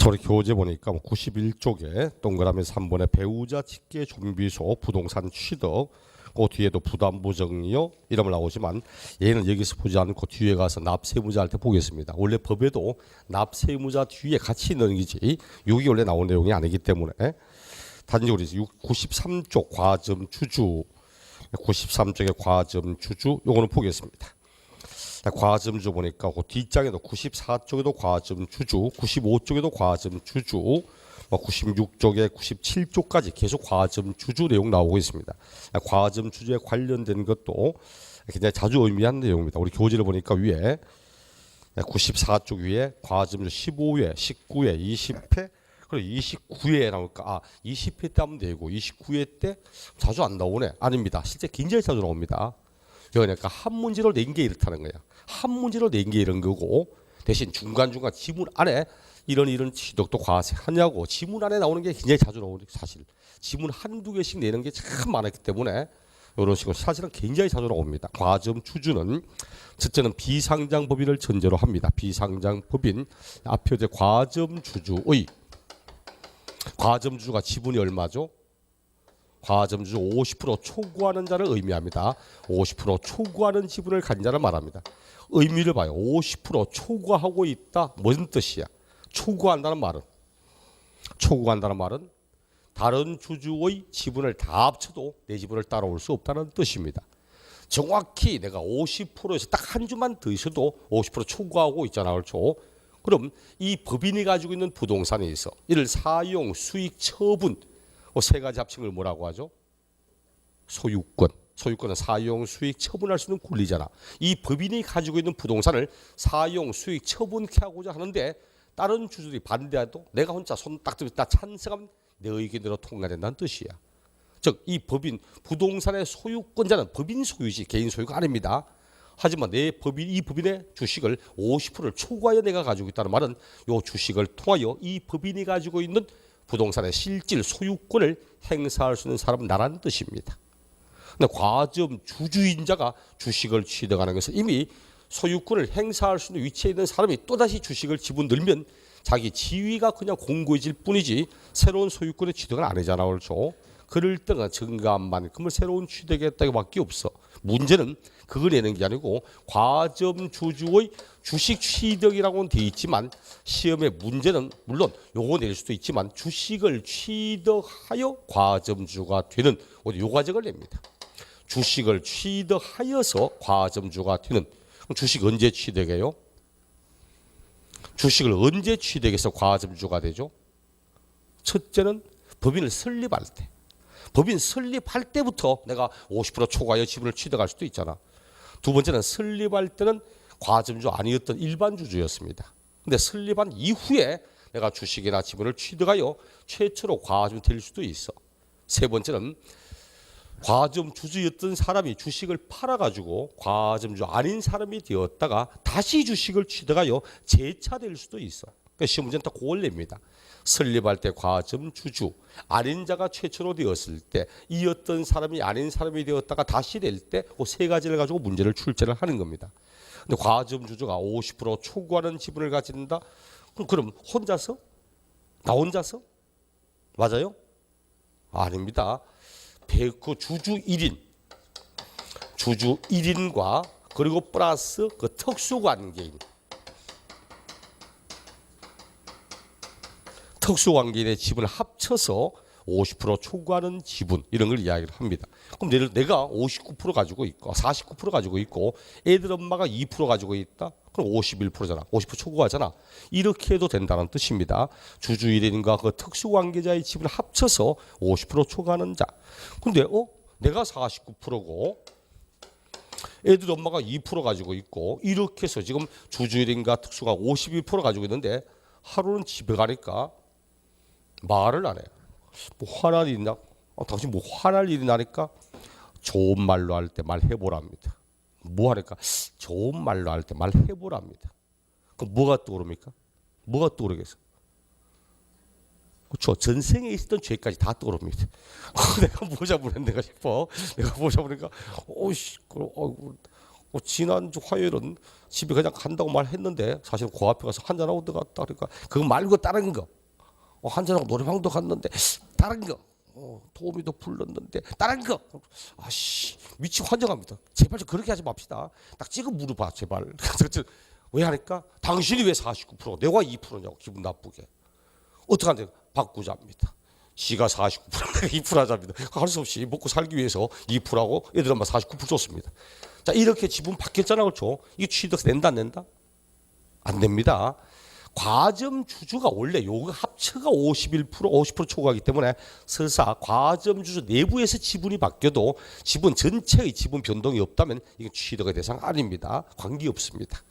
우리 교재 보니까 91쪽에 동그라미 3번에 배우자 직계 좀비소 부동산 취득, 그 뒤에도 부담보정이요 이름을 나오지만 얘는 여기서 보지 않고 뒤에 가서 납세무자 할 때 보겠습니다. 원래 법에도 납세무자 뒤에 같이 있는 거지 여기 원래 나온 내용이 아니기 때문에 단지 우리 93쪽 과점 주주 93쪽의 과점 주주 요거는 보겠습니다. 과점 주 보니까 그 뒷장에도 94쪽에도 과점 주주, 95쪽에도 과점 주주, 96쪽에 97쪽까지 계속 과점 주주 내용 나오고 있습니다. 과점 주주에 관련된 것도 굉장히 자주 의미하는 내용입니다. 우리 교재를 보니까 위에 94쪽 위에 과점 주 15회, 19회, 20회 그리고 29회에 나올까? 20회 때 하면 되고 29회 때 자주 안 나오네. 아닙니다. 실제 굉장히 자주 나옵니다. 그러니까 한 문제로 낸 게 이렇다는 거야. 한 문제로 낸 게 이런 거고 대신 중간중간 지문 안에 이런 취득도 과세하냐고 지문 안에 나오는 게 굉장히 자주 나오는 사실. 지문 한두 개씩 내는 게 참 많았기 때문에 이런 식으로 사실은 굉장히 자주 나옵니다. 과점 주주는 첫째는 비상장 법인을 전제로 합니다. 비상장 법인 앞에 이제 과점 주주의 과점 주주가 지분이 얼마죠? 과점 주주 50% 초과하는 자를 의미합니다. 50% 초과하는 지분을 가진 자를 말합니다. 의미를 봐요. 50% 초과하고 있다. 무슨 뜻이야? 초과한다는 말은 다른 주주의 지분을 다 합쳐도 내 지분을 따라올 수 없다는 뜻입니다. 정확히 내가 50%에서 딱 한 주만 더 있어도 50% 초과하고 있잖아. 그렇죠? 그럼 이 법인이 가지고 있는 부동산에 있어. 이를 사용, 수익, 처분 세 가지 합칭을 뭐라고 하죠? 소유권. 소유권은 사용, 수익, 처분할 수 있는 권리잖아. 이 법인이 가지고 있는 부동산을 사용, 수익, 처분하고자 하는데 다른 주주들이 반대해도 내가 혼자 손 딱 들고 나 찬성하면 내 의견대로 통과된다는 뜻이야. 즉 이 법인 부동산의 소유권자는 법인 소유지 개인 소유가 아닙니다. 하지만 이 법인의 주식을 50%를 초과하여 내가 가지고 있다는 말은 이 주식을 통하여 이 법인이 가지고 있는 부동산의 실질 소유권을 행사할 수 있는 사람은 나라는 뜻입니다. 근데 과점 주주인자가 주식을 취득하는 것은 이미 소유권을 행사할 수 있는 위치에 있는 사람이 또다시 주식을 지분 늘면 자기 지위가 그냥 공고해질 뿐이지 새로운 소유권의 취득은 안 하잖아. 그렇죠? 그럴 때가 증가한 만큼을 새로운 취득했다고밖에 없어. 문제는 그걸 내는 게 아니고 과점 주주의 주식 취득이라고는 돼 있지만 시험의 문제는 물론 요거 낼 수도 있지만 주식을 취득하여 과점주가 되는 요 과정을 냅니다. 주식을 취득하여서 과점주가 되는 그럼 주식 언제 취득해요? 주식을 언제 취득해서 과점주가 되죠? 첫째는 법인을 설립할 때. 법인 설립할 때부터 내가 50% 초과하여 지분을 취득할 수도 있잖아. 두 번째는 설립할 때는 과점주 아니었던 일반 주주였습니다. 근데 설립한 이후에 내가 주식이나 지분을 취득하여 최초로 과점 될 수도 있어. 세 번째는 과점 주주였던 사람이 주식을 팔아가지고 과점주 아닌 사람이 되었다가 다시 주식을 취득하여 재차될 수도 있어. 그러니까 시험 문제는 딱 그걸 냅니다. 설립할 때 과점 주주 아닌 자가 최초로 되었을 때 이었던 사람이 아닌 사람이 되었다가 다시 될 때 그 세 가지를 가지고 문제를 출제를 하는 겁니다. 근데 과점 주주가 50% 초과하는 지분을 가진다. 그럼 혼자서? 나 혼자서? 맞아요? 아닙니다. 그 주주 1인과 그리고 플러스 그 특수관계인 특수관계인의 지분을 합쳐서 50% 초과하는 지분 이런 걸 이야기를 합니다. 그럼 내가 59% 가지고 있고 49% 가지고 있고 애들 엄마가 2% 가지고 있다. 그럼 51%잖아. 50% 초과하잖아. 이렇게 해도 된다는 뜻입니다. 주주 1인과 그 특수관계자의 지분을 합쳐서 50% 초과하는 자. 근데 내가 49%고 애들 엄마가 2% 가지고 있고 이렇게 해서 지금 주주 1인과 특수가 52% 가지고 있는데 하루는 집에 가니까 말을 안 해요. 뭐 화날 일이 있나? 당신 뭐 화날 일이 나니까 좋은 말로 할 때 말해보랍니다. 뭐 하니까 좋은 말로 할 때 말해보랍니다. 그럼 뭐가 떠오릅니까? 뭐가 떠오르겠어? 그렇죠. 전생에 있었던 죄까지 다 떠오릅니다. 내가 뭐 잘못했는가 싶어. 내가 뭐 잘못했는가? 지난주 화요일은 집에 그냥 간다고 말했는데 사실 그 앞에 가서 한잔하고 들어갔다. 그러니까 그거 말고 다른 거. 한잔하고 노래방도 갔는데 다른 거 도우미도 불렀는데 다른 거 아씨 미치 환장합니다. 제발 좀 그렇게 하지 맙시다. 딱 찍어 물어봐 제발. 왜 하니까 당신이 왜 49% 내가 2%냐고 기분 나쁘게. 어떻게 하는데 바꾸자입니다. 지가 49% 내가 2% 하자입니다. 할 수 없이 먹고 살기 위해서 2%하고 애들은 49% 줬습니다. 자 이렇게 지분 바뀌었잖아 그렇죠. 이게 취득세 낸다 안 낸다? 안 냅니다. 과점주주가 원래 요거 합쳐가 51% 50% 초과하기 때문에 설사 과점주주 내부에서 지분이 바뀌어도 지분 전체의 지분 변동이 없다면 이건 취득의 대상 아닙니다. 관계없습니다.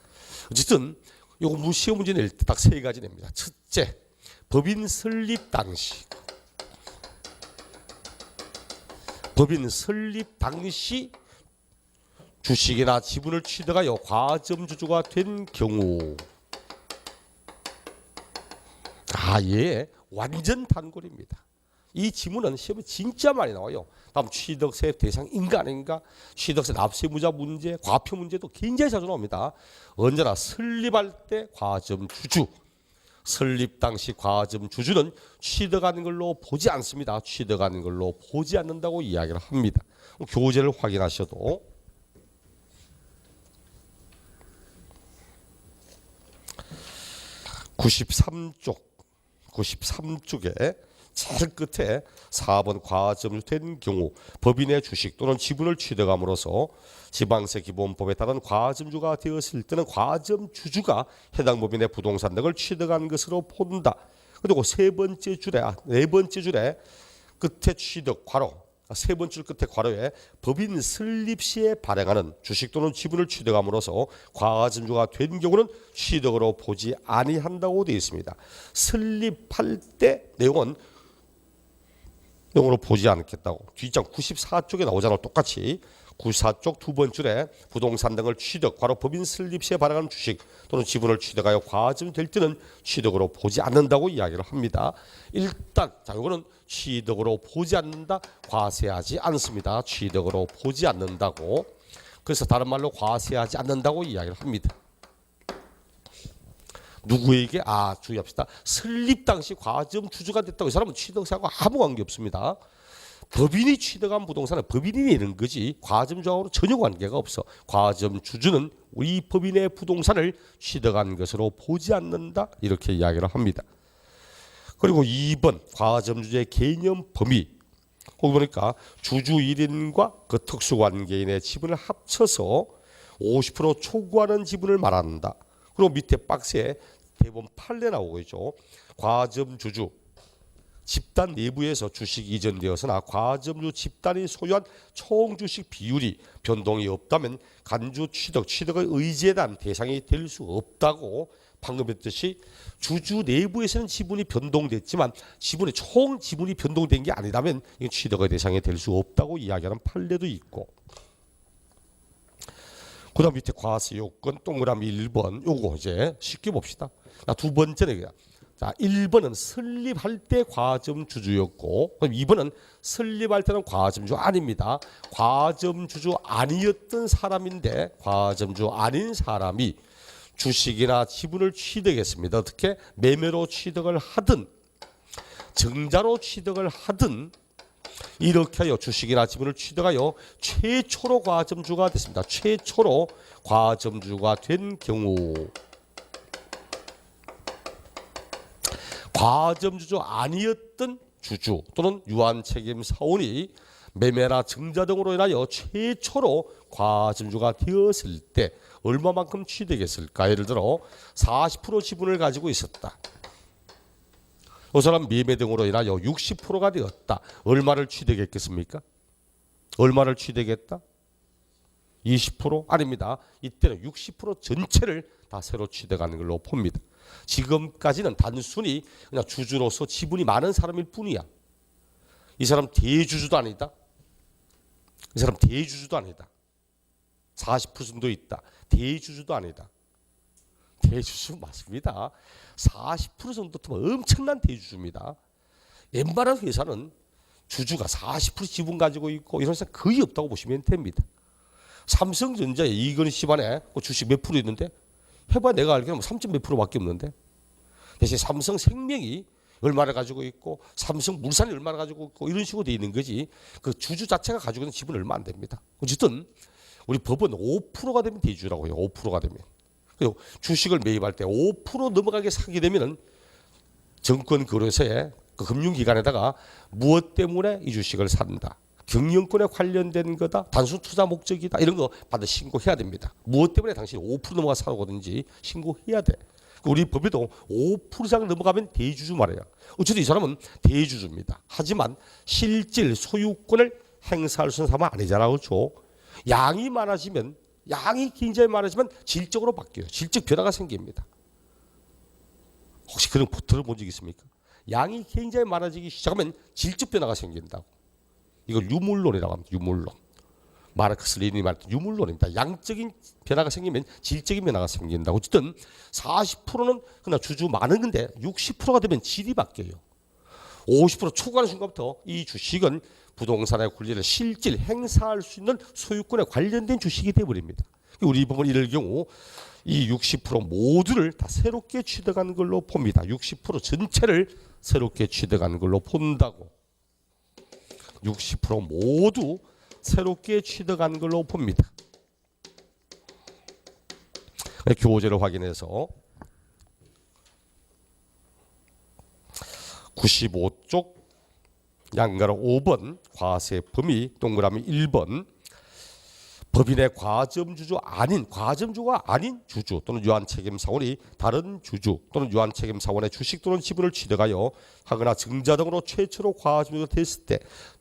어쨌든 요거 시험 문제 낼 때 딱 세 가지 냅니다. 첫째, 법인 설립 당시 주식이나 지분을 취득하여 과점주주가 된 경우 예, 완전 단골입니다. 이 지문은 시험에 진짜 많이 나와요. 다음 취득세 대상인가 아닌가, 취득세 납세무자 문제, 과표 문제도 굉장히 자주 나옵니다. 언제나 설립할 때 과점주주, 설립 당시 과점주주는 취득하는 걸로 보지 않습니다. 취득하는 걸로 보지 않는다고 이야기를 합니다. 교재를 확인하셔도 93쪽에 제일 끝에 4번 과점된 경우 법인의 주식 또는 지분을 취득함으로써 지방세 기본법에 따른 과점주가 되었을 때는 과점주주가 해당 법인의 부동산 등을 취득한 것으로 본다. 그리고 네 번째 줄에 끝에 취득 괄호 세 번째 줄 끝에 괄호에 법인 설립 시에 발행하는 주식 또는 지분을 취득함으로써 과점주가 된 경우는 취득으로 보지 아니한다고 되어 있습니다. 설립할 때 내용은 영어로 보지 않겠다고. 뒷장 94쪽에 나오잖아. 똑같이 94쪽 두 번째 줄에 부동산 등을 취득 괄호 법인 설립 시에 발행하는 주식 또는 지분을 취득하여 과점될 때는 취득으로 보지 않는다고 이야기를 합니다. 일단 이거는 취득으로 보지 않는다, 과세하지 않습니다. 취득으로 보지 않는다고. 그래서 다른 말로 과세하지 않는다고 이야기를 합니다. 누구에게? 주의합시다. 설립 당시 과점 주주가 됐다고 이 사람은 취득세하고 아무 관계 없습니다. 법인이 취득한 부동산은 법인이 내는 거지 과점주하고는 전혀 관계가 없어. 과점주주는 우리 법인의 부동산을 취득한 것으로 보지 않는다 이렇게 이야기를 합니다. 그리고 2번 과점주주의 개념 범위 거기 보니까 주주 1인과 그 특수관계인의 지분을 합쳐서 50% 초과하는 지분을 말한다. 그리고 밑에 박스에 대본 판례 나오고 있죠. 과점주주 집단 내부에서 주식이 이전되었으나 과점주 집단이 소유한 총 주식 비율이 변동이 없다면 간주 취득의 의지에 대한 대상이 될 수 없다고. 방금 했듯이 주주 내부에서는 지분이 변동됐지만 총 지분이 변동된 게 아니라면 이건 취득의 대상이 될 수 없다고 이야기하는 판례도 있고. 그 다음 밑에 과세 요건 동그라미 1번 요거 이제 쉽게 봅시다. 두 번째는 자 1번은 설립할 때 과점주주였고 그럼 2번은 설립할 때는 과점주 아닙니다. 과점주주 아니었던 사람인데 과점주 아닌 사람이 주식이나 지분을 취득했습니다. 어떻게? 매매로 취득을 하든 정자로 취득을 하든 이렇게 하여 주식이나 지분을 취득하여 최초로 과점주가 됐습니다. 최초로 과점주가 된 경우 과점주주 아니었던 주주 또는 유한책임 사원이 매매나 정자 등으로 인하여 최초로 과점주가 되었을 때 얼마만큼 취득했을까? 예를 들어 40% 지분을 가지고 있었다. 그 사람 매매 등으로 인하여 60%가 되었다. 얼마를 취득했겠습니까? 얼마를 취득했다? 20%? 아닙니다. 이때는 60% 전체를 다 새로 취득하는 걸로 봅니다. 지금까지는 단순히 그냥 주주로서 지분이 많은 사람일 뿐이야. 이 사람 대주주도 아니다. 이 사람 대주주도 아니다. 40%도 있다. 대주주도 아니다. 대주주 맞습니다. 40% 정도 되면 엄청난 대주주입니다. 웬만한 회사는 주주가 40% 지분 가지고 있고 이런 회사 거의 없다고 보시면 됩니다. 삼성전자에 이건희 집안에 주식 몇 프로 있는데 해봐 내가 알기로는 3점 몇 프로밖에 없는데 대신 삼성생명이 얼마나 가지고 있고 삼성물산이 얼마나 가지고 있고 이런 식으로 돼 있는 거지 그 주주 자체가 가지고 있는 지분 얼마 안 됩니다. 어쨌든 우리 법은 5%가 되면 대주라고 해요. 5%가 되면. 그리고 주식을 매입할 때 5% 넘어가게 사게 되면은 정권거래소에 그 금융기관에다가 무엇 때문에 이 주식을 산다. 경영권에 관련된 거다. 단순 투자 목적이다. 이런 거 반드시 신고해야 됩니다. 무엇 때문에 당신이 5% 넘어가 사고든지 신고해야 돼. 우리 법에도 5% 이상 넘어가면 대주주 말이야. 어쨌든 이 사람은 대주주입니다. 하지만 실질 소유권을 행사할 수 있는 사람은 아니잖아. 그렇죠? 양이 많아지면 양이 굉장히 많아지면 질적으로 바뀌어요. 질적 변화가 생깁니다. 혹시 그런 거 들어본 적 있습니까? 양이 굉장히 많아지기 시작하면 질적 변화가 생긴다고. 이걸 유물론이라고 합니다. 유물론. 마르크스 레닌이 말했던 유물론입니다. 양적인 변화가 생기면 질적인 변화가 생긴다고. 어쨌든 40%는 그냥 주주 많은 건데 60%가 되면 질이 바뀌어요. 50% 초과하는 순간부터 이 주식은 부동산의 권리를 실질 행사할 수 있는 소유권에 관련된 주식이 되어버립니다. 우리 법은 이럴 경우 이 60% 모두를 다 새롭게 취득한 걸로 봅니다. 60% 전체를 새롭게 취득한 걸로 본다고. 60% 모두 새롭게 취득한 걸로 봅니다. 교재를 확인해서 95쪽 양가로 5번 과세 범위 동그라미 1번 법인의 과점주가 아닌 주주 또는 유한책임사원이 다른 주주 또는 유한책임사원의 주식 또는 지분을 취득하여 하거나 증자 등으로 최초로 과점주가 됐을 때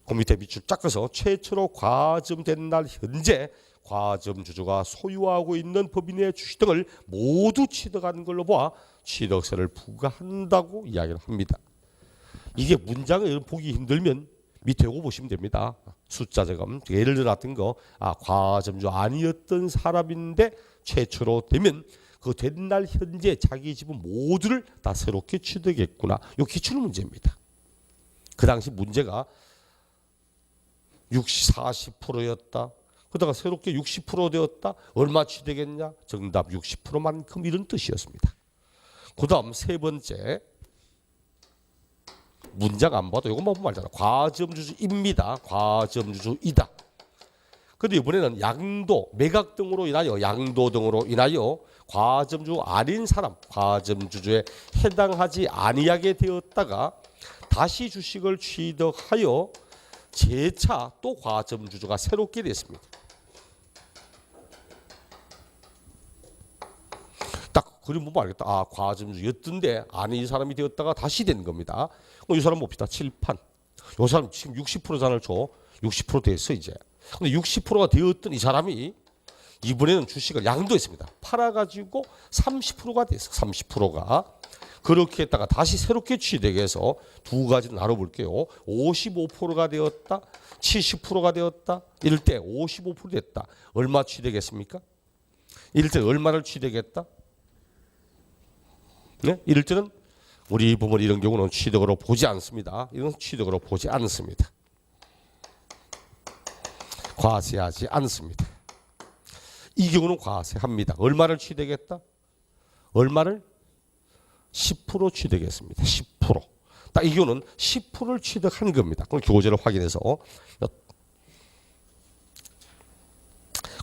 그 밑에 밑줄 쫙 그어서 최초로 과점된 날 현재 과점주주가 소유하고 있는 법인의 주식 등을 모두 취득한 걸로 보아 취득세를 부과한다고 이야기를 합니다. 이게 문장을 보기 힘들면 밑에 이거 보시면 됩니다. 숫자 제금 예를 들어놨던 거 과점주 아니었던 사람인데 최초로 되면 그 된 날 현재 자기 지분 모두를 다 새롭게 취득했구나. 이 기출 문제입니다. 그 당시 문제가 40%였다. 그러다가 새롭게 60% 되었다. 얼마 취득했냐? 정답 60%만큼 이런 뜻이었습니다. 그 다음 세 번째 문장 안 봐도 이것만 보면 알잖아. 과점주주입니다. 과점주주이다. 그런데 이번에는 양도, 매각 등으로 인하여 양도 등으로 인하여 과점주 아닌 사람, 과점주주에 해당하지 아니하게 되었다가 다시 주식을 취득하여 재차 또 과점주주가 새롭게 됐습니다. 딱 그림 보면 알겠다. 과점주였던데 아닌 사람이 되었다가 다시 된 겁니다. 이 사람 봅시다. 칠판. 이 사람 지금 60%잖아요. 60% 됐어 이제. 근데 60%가 되었던 이 사람이 이번에는 주식을 양도했습니다. 팔아가지고 30%가 됐어. 30%가. 그렇게 했다가 다시 새롭게 취득해서 두 가지를 나눠볼게요. 55%가 되었다. 70%가 되었다. 이럴 때 55% 됐다. 얼마 취득했습니까? 이럴 때 얼마를 취득했다? 네? 이럴 때는 우리 법은 이런 경우는 취득으로 보지 않습니다. 이런 취득으로 보지 않습니다. 과세하지 않습니다. 이 경우는 과세합니다. 얼마를 취득했다? 얼마를? 10% 취득했습니다. 10%. 딱 이 경우는 10%를 취득한 겁니다. 그럼 교재를 확인해서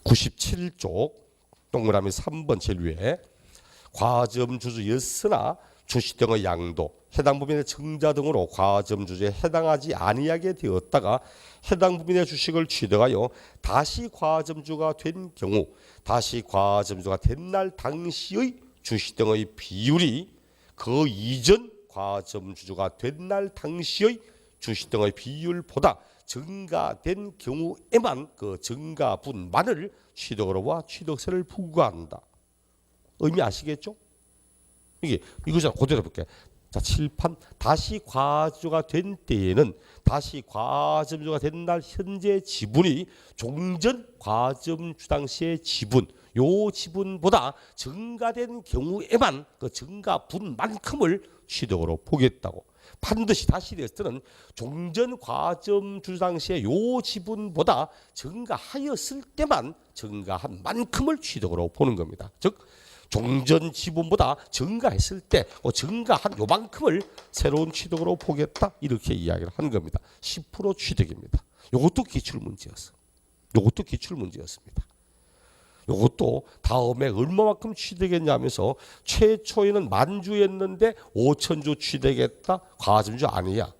97쪽 동그라미 3번 제일 위에 과점주주였으나 주식 등의 양도, 해당 법인의 증자 등으로 과점주주에 해당하지 아니하게 되었다가 해당 법인의 주식을 취득하여 다시 과점주가 된 경우 다시 과점주가 된 날 당시의 주식 등의 비율이 그 이전 과점주주가 된 날 당시의 주식 등의 비율보다 증가된 경우에만 그 증가분만을 취득으로 봐 취득세를 부과한다. 의미 아시겠죠? 이거잖아. 그대로 볼게. 자, 칠판 다시 과주가 된 때에는 다시 과점주가 된 날 현재 지분이 종전 과점주 당시의 지분 요 지분보다 증가된 경우에만 그 증가분만큼을 취득으로 보겠다고. 반드시 다시 됐을 때는 종전 과점주 당시의 요 지분보다 증가하였을 때만 증가한 만큼을 취득으로 보는 겁니다. 즉 종전 지분보다 증가했을 때 증가한 요만큼을 새로운 취득으로 보겠다 이렇게 이야기를 한 겁니다. 10% 취득입니다. 이것도 기출문제였습니다. 이것도 다음에 얼마만큼 취득했냐면서 최초에는 10,000주였는데 5,000주 취득했다. 과점주 아니야.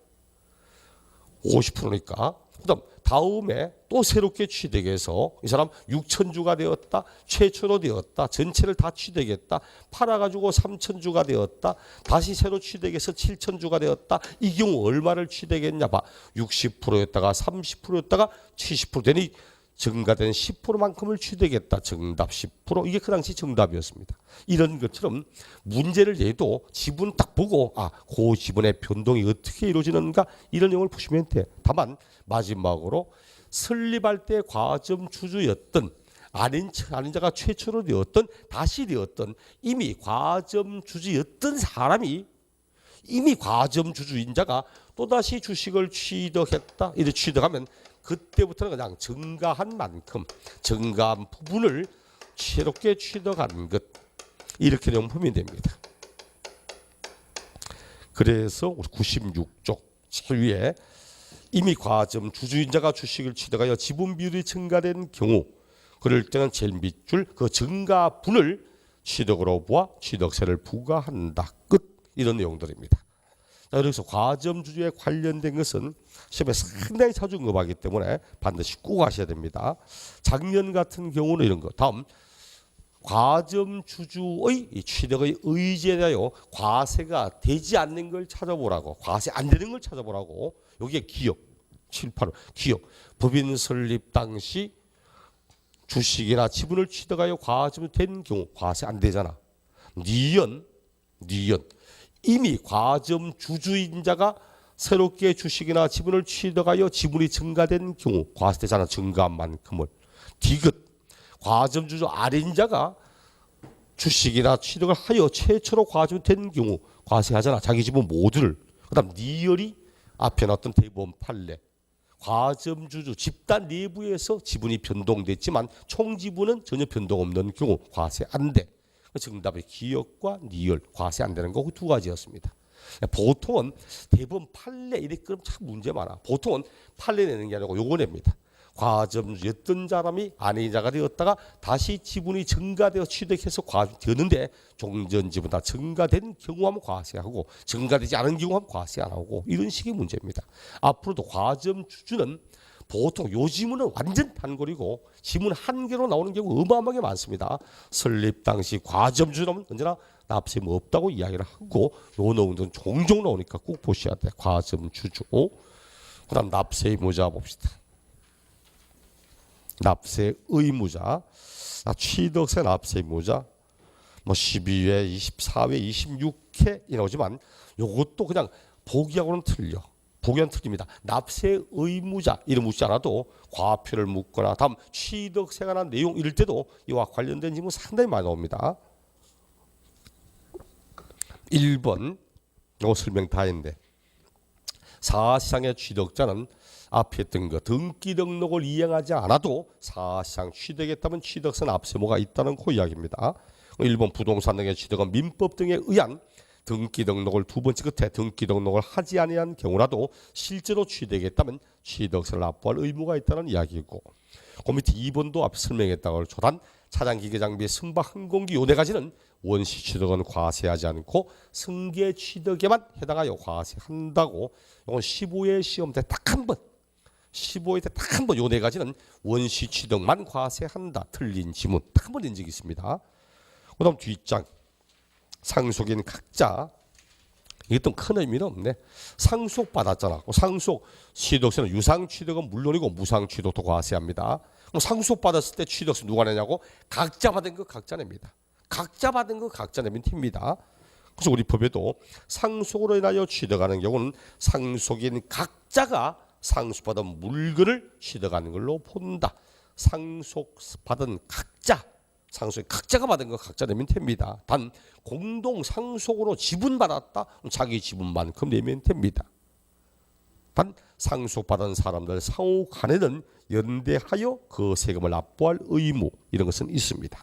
50%니까. 그다음 다음에 또 새롭게 취득해서 이 사람 6,000주가 되었다. 최초로 되었다. 전체를 다 취득했다. 팔아가지고 3,000주가 되었다. 다시 새로 취득해서 7,000주가 되었다. 이 경우 얼마를 취득했냐 봐. 60%였다가 30%였다가 70% 되니 증가된 10%만큼을 취득했다. 정답 10%. 이게 그 당시 정답이었습니다. 이런 것처럼 문제를 내도 지분 딱 보고 그 지분의 변동이 어떻게 이루어지는가 이런 내용을 보시면 돼. 다만 마지막으로 설립할 때 과점 주주였던 아닌 자가 최초로 되었던 다시 되었던 이미 과점 주주였던 사람이 이미 과점 주주인 자가 또다시 주식을 취득했다. 이렇게 취득하면 그때부터는 그냥 증가한 만큼 증가한 부분을 새롭게 취득한 것 이렇게 보면 됩니다. 그래서 96쪽 제일 위에 이미 과점 주주인자가 주식을 취득하여 지분 비율이 증가된 경우 그럴 때는 제일 밑줄 그 증가분을 취득으로 보아 취득세를 부과한다. 끝. 이런 내용들입니다. 자, 그래서 과점 주주에 관련된 것은 시험에 상당히 자주 응급하기 때문에 반드시 꼭 아셔야 됩니다. 작년 같은 경우는 이런 거. 다음 과점 주주의 취득의 의지에 대하여 과세가 되지 않는 걸 찾아보라고. 과세 안 되는 걸 찾아보라고. 여기에 기억 7, 8, 기억. 법인 설립 당시 주식이나 지분을 취득하여 과점이 된 경우 과세 안 되잖아. 니은 이미 과점 주주인 자가 새롭게 주식이나 지분을 취득하여 지분이 증가된 경우 과세되잖아. 증가한 만큼을. 디귿 과점 주주 아닌 자가 주식이나 취득을 하여 최초로 과점된 경우 과세하잖아. 자기 지분 모두를. 그 다음 니을이 앞에 나왔던 대법원 판례. 과점 주주 집단 내부에서 지분이 변동됐지만 총 지분은 전혀 변동 없는 경우 과세 안 돼. 정답의 기억과 니을 과세 안 되는 거 그 두 가지였습니다. 보통은 대법원 판례 이렇게 그럼 참 문제 많아. 보통은 판례 내는 게 아니고 요거 냅니다. 과점주였던 사람이 아닌 자가 되었다가 다시 지분이 증가되어 취득해서 과점되었는데 종전 지분보다 증가된 경우하면 과세하고 증가되지 않은 경우하면 과세 안 하고 이런 식의 문제입니다. 앞으로도 과점주주는 보통 요 지문은 완전 단골이고 지문 한 개로 나오는 경우 어마어마하게 많습니다. 설립 당시 과점주는 언제나 납세금 없다고 이야기를 하고 요 내용들은 종종 나오니까 꼭 보셔야 돼. 과점주주. 그 다음 납세 의무자 봅시다. 납세 의무자. 취득세 납세 의무자 12회, 24회, 26회 이 나오지만 요것도 그냥 보기하고는 틀려. 보기는 틀립니다. 납세 의무자 이름 묻지 않아도 과표를 묻거나 다음 취득세가 난 내용 이럴 때도 이와 관련된 질문 상당히 많이 나옵니다. 1번 요 설명 다 했는데 사실상의 취득자는 앞에 했던 거 등기 등록을 이행하지 않아도 사실상 취득했다면 취득세 납세모가 있다는 그 이야기입니다. 1번 부동산 등의 취득은 민법 등에 의한 등기 등록을 두 번째 끝에 등기 등록을 하지 아니한 경우라도 실제로 취득했다면 취득세를 납부할 의무가 있다는 이야기고 그 밑에 2번도 앞에 설명했다고 초단 차량기계 장비 승박 항공기 요 네 가지는 원시 취득은 과세하지 않고 승계 취득에만 해당하여 과세한다고 이건 15회 시험 때 딱 한 번 15회 때 딱 한 번 요 네 가지는 원시 취득만 과세한다. 틀린 지문 딱 한 번 낸 적이 있습니다. 그 다음 뒷장 상속인 각자 이것도 큰 의미는 없네. 상속받았잖아. 상속 취득세는 유상 취득은 물론이고 무상 취득도 과세합니다. 그럼 상속받았을 때 취득세 누가 내냐고? 각자 받은 거 각자 냅니다. 각자 받은 거 각자 내면 됩니다. 그래서 우리 법에도 상속으로 인하여 취득하는 경우는 상속인 각자가 상속받은 물건을 취득하는 걸로 본다. 상속받은 각자 상속인 각자가 받은 거 각자 내면 됩니다. 단 공동 상속으로 지분받았다. 자기 지분만큼 내면 됩니다. 단 상속받은 사람들 상호 간에는 연대하여 그 세금을 납부할 의무 이런 것은 있습니다.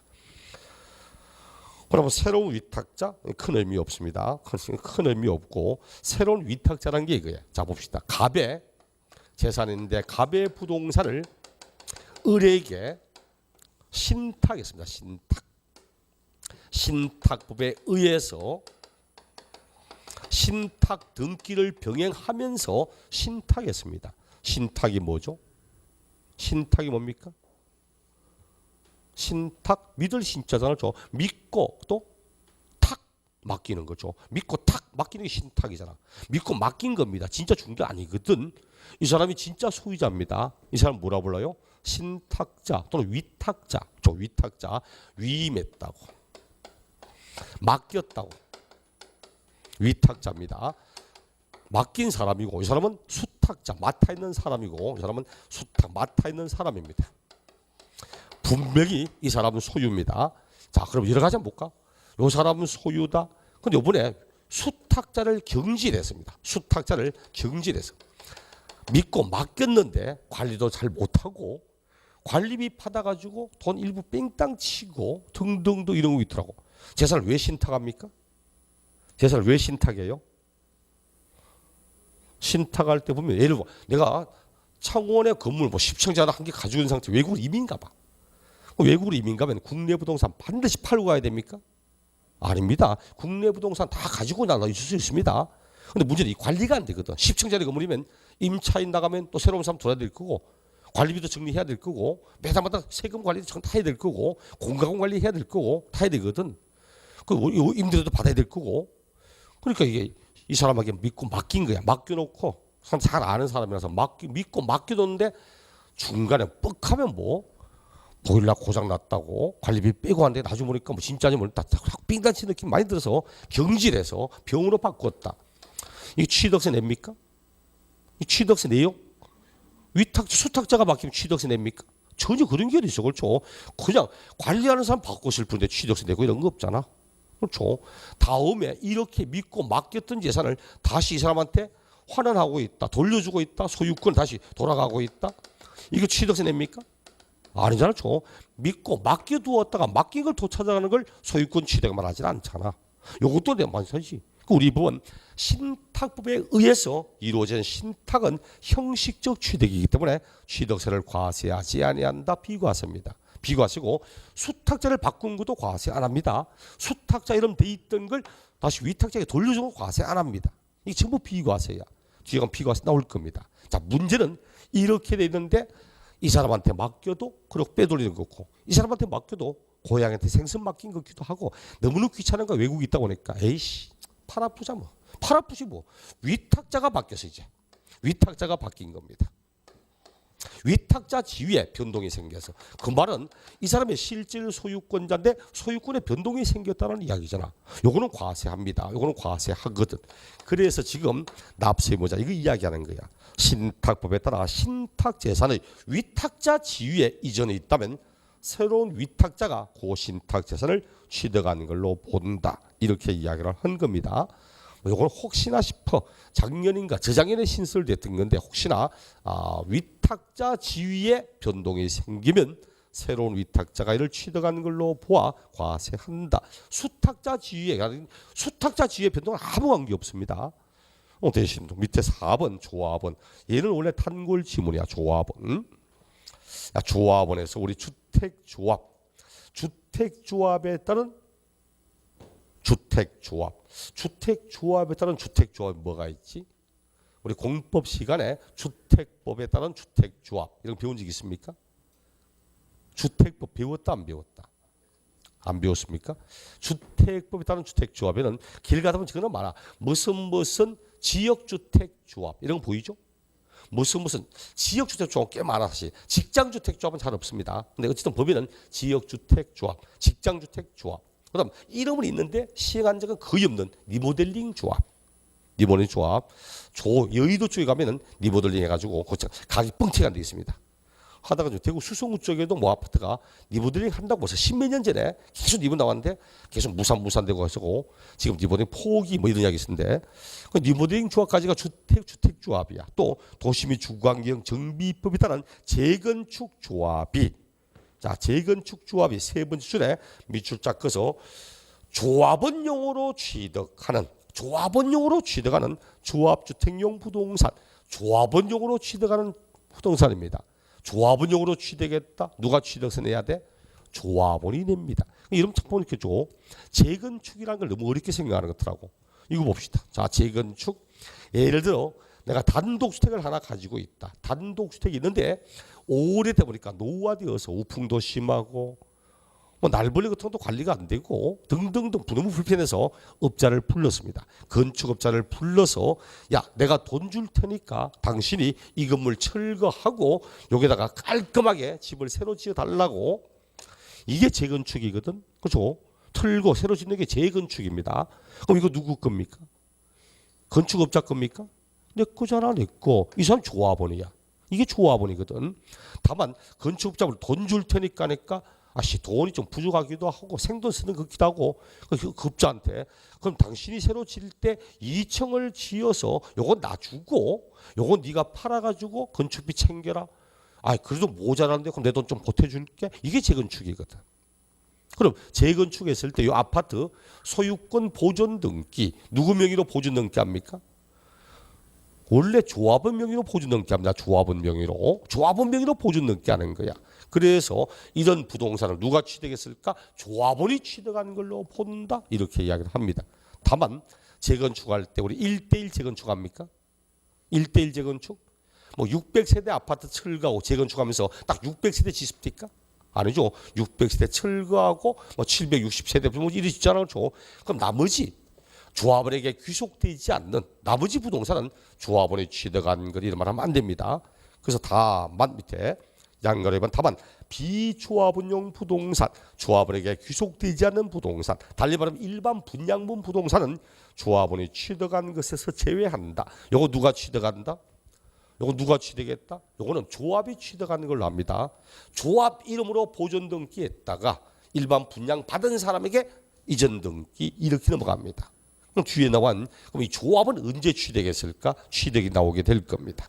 그러면 새로운 위탁자 큰 의미 없습니다. 큰 의미 없고 새로운 위탁자라는 게 이거예요. 자 봅시다. 갑의 재산인데 갑의 부동산을 을에게 신탁했습니다. 신탁법에 의해서 신탁 등기를 병행하면서 신탁했습니다. 신탁이 뭐죠? 신탁이 뭡니까? 신탁 믿을 신자잖아요. 믿고 또 탁 맡기는 거죠. 믿고 탁 맡기는 게 신탁이잖아. 믿고 맡긴 겁니다. 진짜 준 게 아니거든. 이 사람이 진짜 소유자입니다. 이 사람 뭐라 불러요? 신탁자 또는 위탁자. 위탁자 위임했다고 맡겼다고 위탁자입니다. 맡긴 사람이고 이 사람은 수탁자 맡아 있는 사람이고 이 사람은 수탁 맡아 있는 사람입니다. 분명히 이 사람은 소유입니다. 자, 그럼 여러 가지 한번 볼까? 이 사람은 소유다. 근데 이번에 수탁자를 경질했습니다. 수탁자를 경질해서 믿고 맡겼는데 관리도 잘 못하고 관리비 받아가지고 돈 일부 뺑땅 치고 등등등 이런 거 있더라고. 재산을 왜 신탁합니까? 재산을 왜 신탁해요? 신탁할 때 보면 예를 들어 내가 창원의 건물 10층짜리 한 개 가지고 있는 상태 외국으로 이민 가봐. 외국으로 이민 가면 국내 부동산 반드시 팔고 가야 됩니까? 아닙니다. 국내 부동산 다 가지고 나가 있을 수 있습니다. 근데 문제는 이 관리가 안 되거든. 10층짜리 건물이면 임차인 나가면 또 새로운 사람 들어야 될 거고 관리비도 정리해야 될 거고 매달마다 세금 관리도 다 해야 될 거고 공가공 관리해야 될 거고 다 해야 되거든. 그 임대료도 받아야 될 거고 그러니까 이게 이 사람에게 믿고 맡긴 거야. 맡겨놓고 잘 아는 사람이라서 믿고 맡겨놓는데 중간에 뻑하면 뭐 보일러 고장 났다고 관리비 빼고 하는데 나중에 보니까 뭐 진짜지 모르겠다. 삥단치 느낌 많이 들어서 경질해서 병으로 바꿨다. 이게 취득세 냅니까? 이 취득세 내요? 수탁자가 맡기면 취득세 냅니까? 전혀 그런 게 어딨어. 그렇죠. 그냥 관리하는 사람 바꿨을 뿐인데 취득세 내고 이런 거 없잖아. 그렇죠. 다음에 이렇게 믿고 맡겼던 재산을 다시 이 사람한테 환원하고 있다. 돌려주고 있다. 소유권 다시 돌아가고 있다. 이거 취득세 냅니까? 아니잖아. 믿고 맡겨두었다가 맡긴 걸 되찾아가는 걸 소유권 취득 말하지 않잖아. 이것도 내 말이지. 우리 법은 신탁법에 의해서 이루어진 신탁은 형식적 취득이기 때문에 취득세를 과세하지 아니한다. 비과세입니다. 비과세고 수탁자를 바꾼 것도 과세 안 합니다. 수탁자 이름 돼 있던 걸 다시 위탁자에게 돌려주는 거 과세 안 합니다. 이게 전부 비과세야. 뒤에 가면 비과세 나올 겁니다. 자, 문제는 이렇게 돼 있는데 이 사람한테 맡겨도 그렇게 빼돌리는 거고 이 사람한테 맡겨도 고향한테 생선 맡긴 거기도 하고 너무나 귀찮은 거 외국에 있다 보니까 에이씨 팔 아프자 뭐. 팔 아프지 뭐. 위탁자가 바뀌었어 이제. 위탁자가 바뀐 겁니다. 위탁자 지위에 변동이 생겨서 그 말은 이 사람의 실질 소유권자인데 소유권에 변동이 생겼다는 이야기잖아. 요거는 과세합니다. 요거는 과세하거든. 그래서 지금 납세의무자 이거 이야기하는 거야. 신탁법에 따라 신탁 재산의 위탁자 지위에 이전에 있다면 새로운 위탁자가 그 신탁 재산을 취득하는 걸로 본다. 이렇게 이야기를 한 겁니다. 이건 혹시나 싶어 작년인가 저작년에 신설됐던 건데 혹시나 위탁자 지위에 변동이 생기면 새로운 위탁자가 이를 취득하는 걸로 보아 과세한다. 수탁자 지위에 변동은 아무 관계 없습니다. 대신 밑에 4번 조합원 얘는 원래 탄골 지문이야. 조합원. 조합원에서 우리 주택조합에 따른 주택조합에 따른 주택조합이 뭐가 있지? 우리 공법 시간에 주택법에 따른 주택조합 이런 거 배운 적 있습니까? 주택법 배웠다 안 배웠다? 안 배웠습니까? 주택법에 따른 주택조합에는 길 가다 보면 저거는 많아. 무슨 지역주택조합 이런 거 보이죠? 무슨 지역주택조합 꽤 많아 사실. 직장주택조합은 잘 없습니다. 근데 어쨌든 법에는 지역주택조합, 직장주택조합 그다음 이름은 있는데 시행한 적은 거의 없는 리모델링 조합. 여의도 쪽에 가면은 리모델링 해가지고 가격이 뻥튀기가 안 돼 있습니다. 하다가 대구 수성구 쪽에도 뭐 아파트가 리모델링 한다고 벌써 10몇 년 전에 계속 리모 나왔는데 계속 무산되고 하시고 지금 리모델링 포기 뭐 이런 이야기 있는데 그 리모델링 조합까지가 주택조합이야. 또 도시 및 주거환경 정비법에 따른 재건축 조합이 세 번째 줄에 밑줄 쫙 꺼서 조합원용으로 취득하는 조합주택용 부동산, 조합원용으로 취득하는 부동산입니다. 조합원용으로 취득했다. 누가 취득세 내야 돼? 조합원이 냅니다. 이름 딱 보니까 재건축이라는 걸 너무 어렵게 생각하는 것더라고. 이거 봅시다. 자, 재건축. 예를 들어 내가 단독주택을 하나 가지고 있다. 단독주택이 있는데 오래되다 보니까 노후화되어서 우풍도 심하고 뭐 날벌레 같은 것도 관리가 안 되고 등등등 너무 불편해서 업자를 불렀습니다. 건축업자를 불러서 야, 내가 돈 줄 테니까 당신이 이 건물 철거하고 여기다가 깔끔하게 집을 새로 지어 달라고. 이게 재건축이거든. 그렇죠? 틀고 새로 짓는 게 재건축입니다. 그럼 이거 누구 겁니까? 건축업자 겁니까? 내 거잖아, 내 거. 이 사람 조합원이야. 이게 조합원이거든. 다만 건축업자를 돈 줄 테니까 내가 돈이 좀 부족하기도 하고 생돈 쓰는 것 같기도 하고 그 업자한테 그럼 당신이 새로 지을 때 2층을 지어서 요건 나 주고 요건 네가 팔아가지고 건축비 챙겨라. 그래도 모자란데 그럼 내 돈 좀 보태줄게. 이게 재건축이거든. 그럼 재건축했을 때 이 아파트 소유권 보존 등기 누구 명의로 보존 등기 합니까? 원래 조합원 명의로 보존 등기 합니다. 조합원 명의로 보존 등기 하는 거야. 그래서 이런 부동산을 누가 취득했을까? 조합원이 취득한 걸로 본다. 이렇게 이야기를 합니다. 다만 재건축할 때 우리 1:1 재건축합니까? 1:1 재건축? 뭐 600세대 아파트 철거하고 재건축하면서 딱 600세대 짓습니까? 아니죠. 600세대 철거하고 뭐 760세대 뭐 이리 짓잖아요. 그럼 나머지 조합원에게 귀속되지 않는 나머지 부동산은 조합원이 취득한 것 이런 말 하면 안 됩니다. 그래서 다만 밑에 양가로 해본 다만 비조합원용 부동산, 조합원에게 귀속되지 않는 부동산, 달리 말하면 일반 분양분 부동산은 조합원이 취득한 것에서 제외한다. 요거 누가 취득한다? 요거 누가 취득했다? 요거는 조합이 취득하는 걸로 합니다. 조합 이름으로 보존 등기했다가 일반 분양 받은 사람에게 이전 등기 이렇게 넘어갑니다. 그럼 뒤에 나온 그럼 이 조합은 언제 취득했을까? 취득이 나오게 될 겁니다.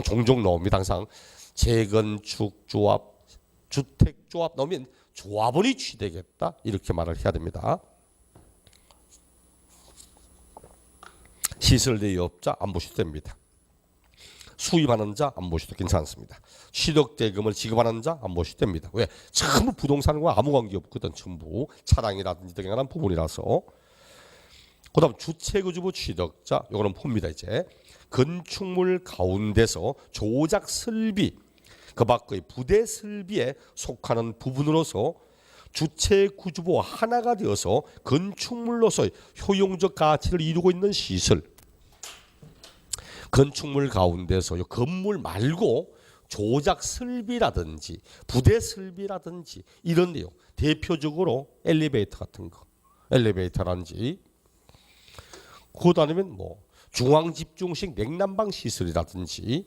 종종 나옵니다. 항상 재건축 조합, 주택 조합 나오면 조합원이 취득했다 이렇게 말을 해야 됩니다. 시설 대여업자 안 보셔도 됩니다. 수입하는 자 안 보셔도 괜찮습니다. 취득대금을 지급하는 자 안 보셔도 됩니다. 왜? 전부 부동산과 아무 관계 없거든. 전부 차량이라든지 등등한 부분이라서. 그다음 주체구주부 취득자 요거는 봅니다. 이제 건축물 가운데서 조작 설비 그 밖의 부대 설비에 속하는 부분으로서 주체구주부와 하나가 되어서 건축물로서의 효용적 가치를 이루고 있는 시설. 건축물 가운데서 요 건물 말고 조작 설비라든지 부대 설비라든지 이런 내용. 대표적으로 엘리베이터 같은 거. 엘리베이터라든지 그다음에 뭐 중앙집중식 냉난방 시설이라든지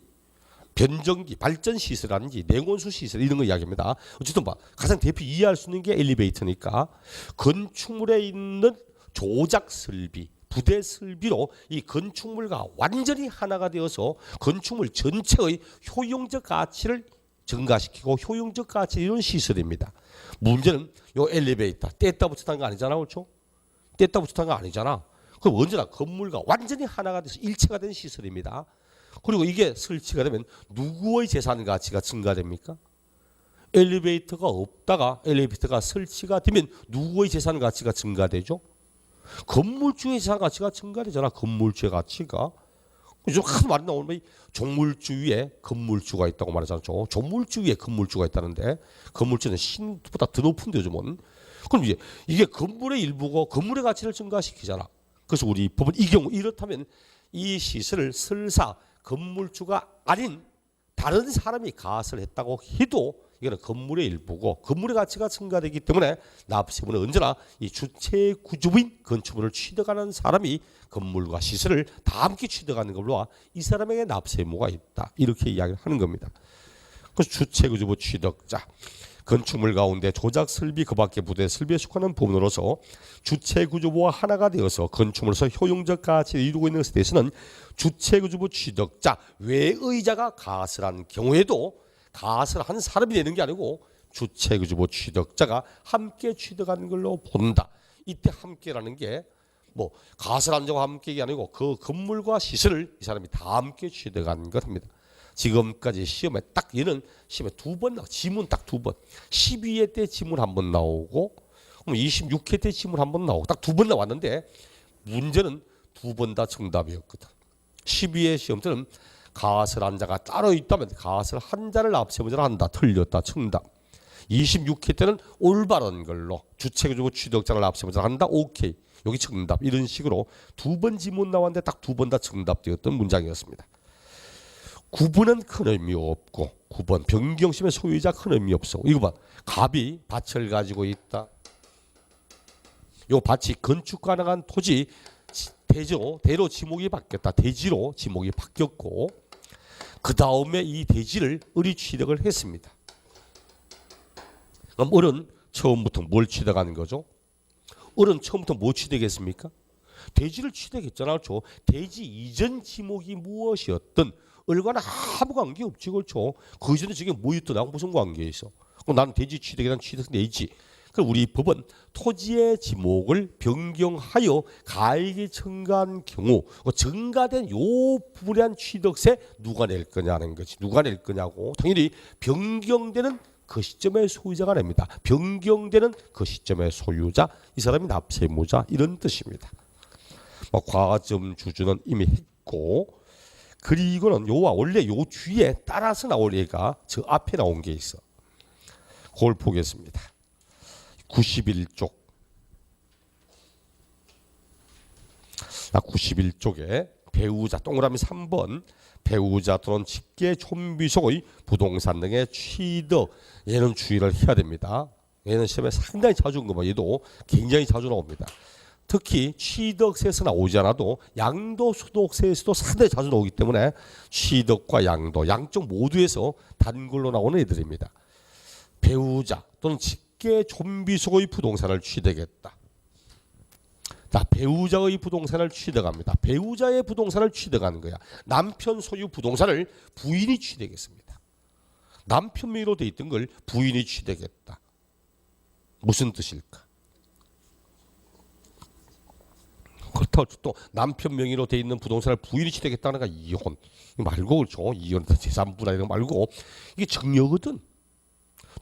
변전기 발전 시설이라든지 냉온수 시설 이런 거 이야기합니다. 어쨌든 가장 대표 이해할 수 있는 게 엘리베이터니까 건축물에 있는 조작 설비 부대 설비로 이 건축물과 완전히 하나가 되어서 건축물 전체의 효용적 가치를 증가시키고 효용적 가치 이런 시설입니다. 문제는 요 엘리베이터 뗐다 붙였다는 거 아니잖아. 그렇죠? 뗐다 붙였다는 거 아니잖아. 그럼 언제나 건물과 완전히 하나가 돼서 일체가 된 시설입니다. 그리고 이게 설치가 되면 누구의 재산 가치가 증가됩니까? 엘리베이터가 없다가 엘리베이터가 설치가 되면 누구의 재산 가치가 증가되죠? 건물주의 재산 가치가 증가되잖아. 건물주의 가치가. 요즘 큰 말이 나오면 종물주 위에 건물주가 있다고 말하잖아요. 종물주 위에 건물주가 있다는데 건물주는 신보다 더 높은데 요즘은. 그럼 이게 건물의 일부고 건물의 가치를 증가시키잖아. 그래서 우리 법은 이 경우 이렇다면 이 시설을 설사 건물주가 아닌 다른 사람이 가설을 했다고 해도 이거는 건물의 일부고 건물의 가치가 증가되기 때문에 납세부는 언제나 이 주체구주부인 건축물을 취득하는 사람이 건물과 시설을 다 함께 취득하는 걸로 이 사람에게 납세 의무가 있다. 이렇게 이야기를 하는 겁니다. 그래서 주체구주부 취득자 건축물 가운데 조작 설비 그 밖의 부대 설비에 속하는 부분으로서 주체구주부와 하나가 되어서 건축물로서 효용적 가치를 이루고 있는 것에 대해서는 주체구주부 취득자 외의자가 가설한 경우에도 가설한 사람이 되는 게 아니고 주체구주부 취득자가 함께 취득하는 걸로 본다. 이때 함께라는 게 뭐 가설안정과 함께가 아니고 그 건물과 시설을 이 사람이 다 함께 취득한 겁니다. 지금까지 시험에 딱 얘는 시험에 2번 나와. 지문 딱 2번. 12회 때 지문 1번 나오고 26회 때 지문 1번 나오고 딱 2번 나왔는데 문제는 2번 다 정답이었거든. 12회 시험 때는 가설 한자가 따로 있다면 가설 한자를 앞세문자로 한다. 틀렸다. 정답. 26회 때는 올바른 걸로 주체적으로 취득자를 앞세문자로 한다. 오케이. 여기 정답. 이런 식으로 2번 지문 나왔는데 딱 2번 다 정답되었던 문장이었습니다. 9번은 큰 의미 없고 9번 변경심의 소유자 큰 의미 없어. 이거 봐. 갑이 밭을 가지고 있다. 요 밭이 건축 가능한 토지 대로 지목이 바뀌었다. 대지로 지목이 바뀌었고 그 다음에 이 대지를 을이 취득을 했습니다. 그럼 을은 처음부터 뭘 취득하는 거죠? 을은 처음부터 뭐 취득했습니까? 대지를 취득했잖아요. 그렇죠? 대지 이전 지목이 무엇이었든 을과는 아무 관계 없지. 그렇죠? 그 이전에 저게 뭐였든 나하고 무슨 관계 있어? 그럼 나는 대지 취득에 대한 취득 내지. 그럼 우리 법은 토지의 지목을 변경하여 가액이 증가한 경우 증가된 요 부분에 대한 취득세 누가 낼 거냐는 거지. 누가 낼 거냐고. 당연히 변경되는 그 시점의 소유자가 냅니다. 변경되는 그 시점의 소유자, 이 사람이 납세무자 이런 뜻입니다. 과점 주주는 이미 했고 그리고는 요와 원래 요 뒤에 따라서 나올 얘가 저 앞에 나온 게 있어. 그걸 보겠습니다. 91쪽. 91쪽에 배우자 동그라미 3번 배우자 또는 직계 좀비 속의 부동산 등의 취득 얘는 주의를 해야 됩니다. 얘는 시험에 상당히 자주 온 거만 얘도 굉장히 자주 나옵니다. 특히 취득세에서 나오지 않아도 양도소득세에서도 상당히 자주 나오기 때문에 취득과 양도 양쪽 모두에서 단글로 나오는 애들입니다. 배우자 또는 직계 좀비 속의 부동산을 취득했다. 자, 배우자의 부동산을 취득합니다. 배우자의 부동산을 취득하는 거야. 남편 소유 부동산을 부인이 취득했습니다. 남편 명의로 돼 있던 걸 부인이 취득했다. 무슨 뜻일까? 그렇다고 또 남편 명의로 돼 있는 부동산을 부인이 취득했다는 게 이혼 말고 그렇죠. 이혼이다 재산분할 이런 거 말고 이게 증여거든.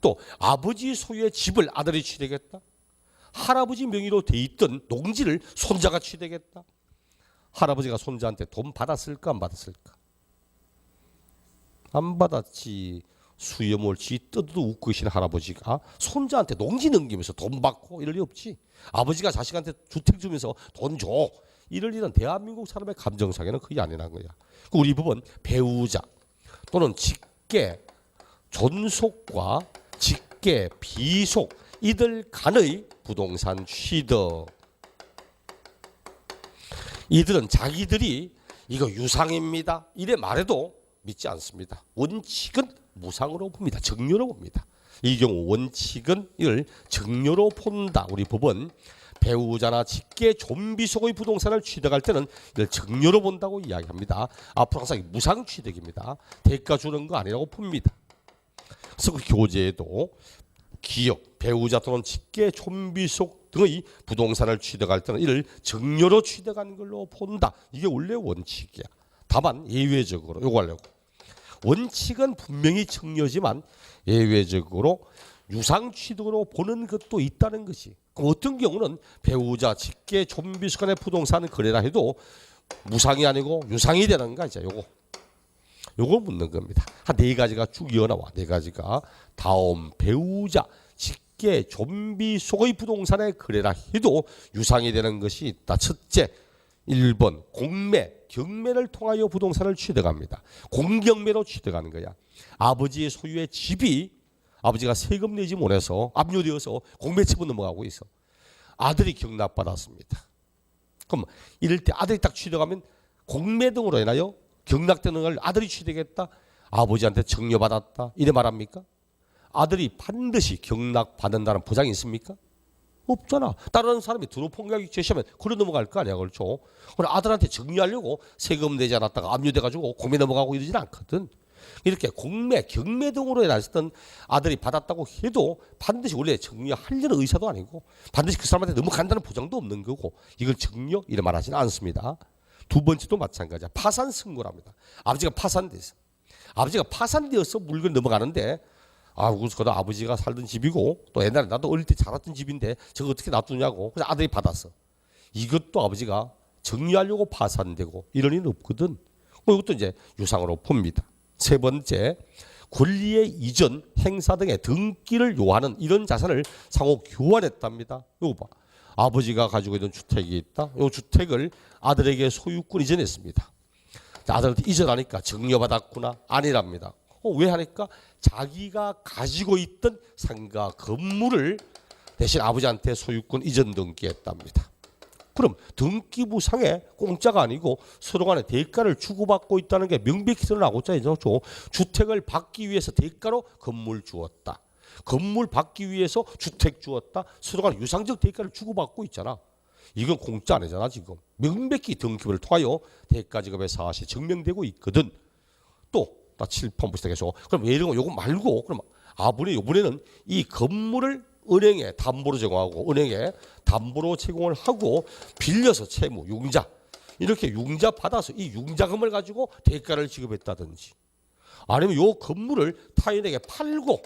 또 아버지 소유의 집을 아들이 취득했다. 할아버지 명의로 돼 있던 농지를 손자가 취득했다. 할아버지가 손자한테 돈 받았을까 안 받았을까? 안 받았지. 수염을 쥐 뜯어도 웃고 계신 할아버지가 손자한테 농지 넘기면서 돈 받고 이럴 리 없지. 아버지가 자식한테 주택 주면서 돈 줘. 이럴 일은 대한민국 사람의 감정상에는 거의 아니란 거야. 우리 법은 배우자 또는 직계, 존속과 직계, 비속 이들 간의 부동산 취득. 이들은 자기들이 이거 유상입니다. 이래 말해도 믿지 않습니다. 원칙은 무상으로 봅니다. 증여로 봅니다. 이 경우 원칙은 이를 증여로 본다. 우리 법은 배우자나 직계 좀비 속의 부동산을 취득할 때는 이를 증여로 본다고 이야기합니다. 앞으로 항상 무상 취득입니다. 대가 주는 거 아니라고 봅니다. 그래서 그 교재에도 기업, 배우자 또는 직계 좀비 속 등의 부동산을 취득할 때는 이를 증여로 취득한 걸로 본다. 이게 원래 원칙이야. 다만 예외적으로 요거 하려고. 원칙은 분명히 증여지만 예외적으로 유상 취득으로 보는 것도 있다는 것이. 그럼 어떤 경우는 배우자, 직계, 좀비 속 간의 부동산 거래라 해도 무상이 아니고 유상이 되는가 이제 요걸 묻는 겁니다. 한 4가지가 쭉 이어나와. 4가지가 다음 배우자, 직계, 좀비 속의 부동산의 거래라 해도 유상이 되는 것이 있다. 첫째, 1번 공매, 경매를 통하여 부동산을 취득합니다. 공경매로 취득하는 거야. 아버지의 소유의 집이 아버지가 세금 내지 못해서 압류되어서 공매집으로 넘어가고 있어. 아들이 경락받았습니다. 그럼 이럴 때 아들이 딱 취득하면 공매 등으로 인하여 경락되는 걸 아들이 취득했다. 아버지한테 증여받았다. 이래 말합니까? 아들이 반드시 경락받는다는 보장이 있습니까? 없잖아. 다른 사람이 드로폰가격 제시하면 그래 넘어갈 거 아니야. 그렇죠? 그럼 아들한테 정리하려고 세금 내지 않았다가 압류돼가지고 공매 넘어가고 이러지는 않거든. 이렇게 공매, 경매 등으로 해놨던 아들이 받았다고 해도 반드시 원래 정려하려는 의사도 아니고 반드시 그 사람한테 너무 간다는 보장도 없는 거고 이걸 정려 이래 말하지는 않습니다. 두 번째도 마찬가지야. 파산 승고랍니다. 아버지가 파산돼서 아버지가 파산되어서 물건 넘어가는데 그래서 아버지가 살던 집이고 또 옛날에 나도 어릴 때 자랐던 집인데 저거 어떻게 놔두냐고 그래서 아들이 받았어. 이것도 아버지가 정리하려고 파산되고 이런 일은 없거든. 이것도 이제 유상으로 봅니다. 세 번째, 권리의 이전, 행사 등의 등기를 요하는 이런 자산을 상호 교환했답니다. 이거 봐. 아버지가 가지고 있는 주택이 있다. 이 주택을 아들에게 소유권 이전했습니다. 아들한테 이전하니까 정려받았구나. 아니랍니다. 왜 하니까 자기가 가지고 있던 상가 건물을 대신 아버지한테 소유권 이전 등기했답니다. 그럼 등기부상에 공짜가 아니고 서로 간에 대가를 주고받고 있다는 게 명백히 드러나고 있잖아요. 주택을 받기 위해서 대가로 건물 주었다. 건물 받기 위해서 주택 주었다. 서로 간에 유상적 대가를 주고받고 있잖아. 이건 공짜 아니잖아 지금. 명백히 등기부를 통하여 대가 지급의 사실이 증명되고 있거든. 또 7번 시작해서 그럼 왜 이런 거 요거 말고 그럼 이번에는 이 건물을 은행에 담보로 제공하고 은행에 담보로 제공을 하고 빌려서 채무, 융자 이렇게 융자 받아서 이 융자금을 가지고 대가를 지급했다든지 아니면 요 건물을 타인에게 팔고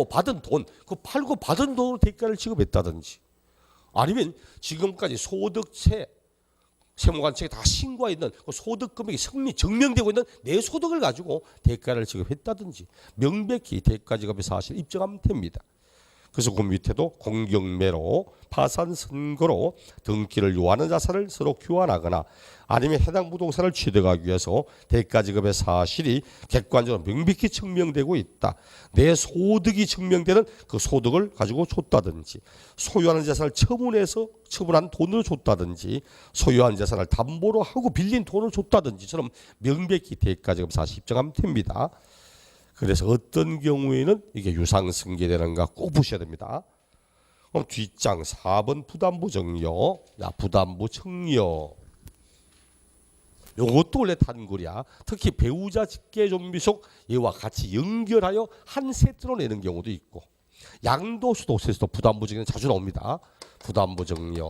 받은 돈, 그 팔고 받은 돈으로 대가를 지급했다든지 아니면 지금까지 소득세 세무관청에 다 신고해 있는 그 소득 금액이 증명되고 있는 내 소득을 가지고 대가를 지급했다든지 명백히 대가 지급의 사실을 입증하면 됩니다. 그래서 그 밑에도 공경매로 파산 선고로 등기를 요하는 자산을 서로 교환하거나 아니면 해당 부동산을 취득하기 위해서 대가 지급의 사실이 객관적으로 명백히 증명되고 있다. 내 소득이 증명되는 그 소득을 가지고 줬다든지 소유하는 자산을 처분한 돈으로 줬다든지 소유한 자산을 담보로 하고 빌린 돈을 줬다든지처럼 명백히 대가 지급 사실 입증하면 됩니다. 그래서 어떤 경우에는 이게 유상승계되는가 꼭 보셔야 됩니다. 그럼 뒷장 4번 부담부 정려, 부담부 청려. 이것도 원래 단골이야. 특히 배우자 직계존비속 얘와 같이 연결하여 한 세트로 내는 경우도 있고 양도소득세에서도 부담부 정려 자주 나옵니다. 부담부 정려.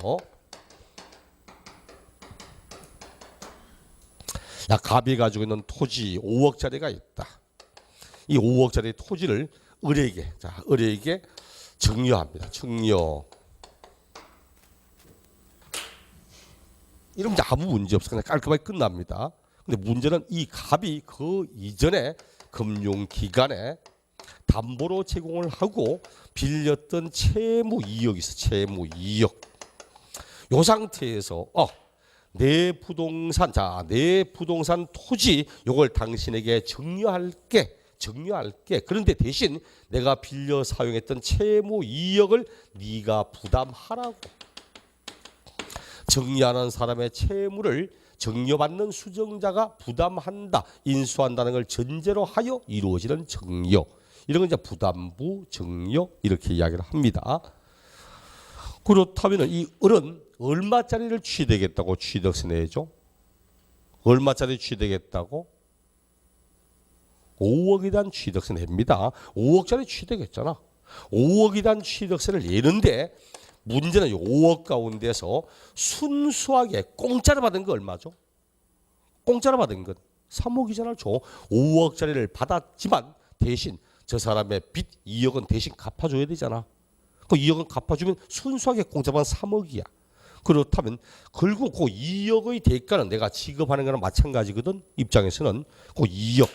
갑이 가지고 있는 토지 5억짜리가 있다. 이 5억짜리 토지를 을에게 정려합니다. 정려. 이러면 아무 문제 없어. 그냥 깔끔하게 끝납니다. 근데 문제는 이 갑이 그 이전에 금융기관에 담보로 제공을 하고 빌렸던 채무 이익이 있어. 채무 이익. 이 상태에서 내 부동산 토지 요걸 당신에게 정려할게. 그런데 대신 내가 빌려 사용했던 채무 이익을 네가 부담하라고. 정려하는 사람의 채무를 정려받는 수정자가 부담한다, 인수한다는 걸 전제로 하여 이루어지는 정려. 이런 건 이제 부담부 정려 이렇게 이야기를 합니다. 그렇다면 이 을은 얼마짜리를 취득했다고 취득세 내죠? 얼마짜리 취득했다고? 5억에 대한 취득세 냅니다. 5억짜리 취득했잖아. 5억에 대한 취득세를 내는데 문제는 5억 가운데서 순수하게 공짜로 받은 거 얼마죠? 공짜로 받은 건 3억이잖아. 5억짜리를 받았지만 대신 저 사람의 빚 2억은 대신 갚아줘야 되잖아. 그 2억은 갚아주면 순수하게 공짜로 받은 3억이야. 그렇다면 결국 그 2억의 대가는 내가 지급하는 거랑 마찬가지거든. 입장에서는 그 2억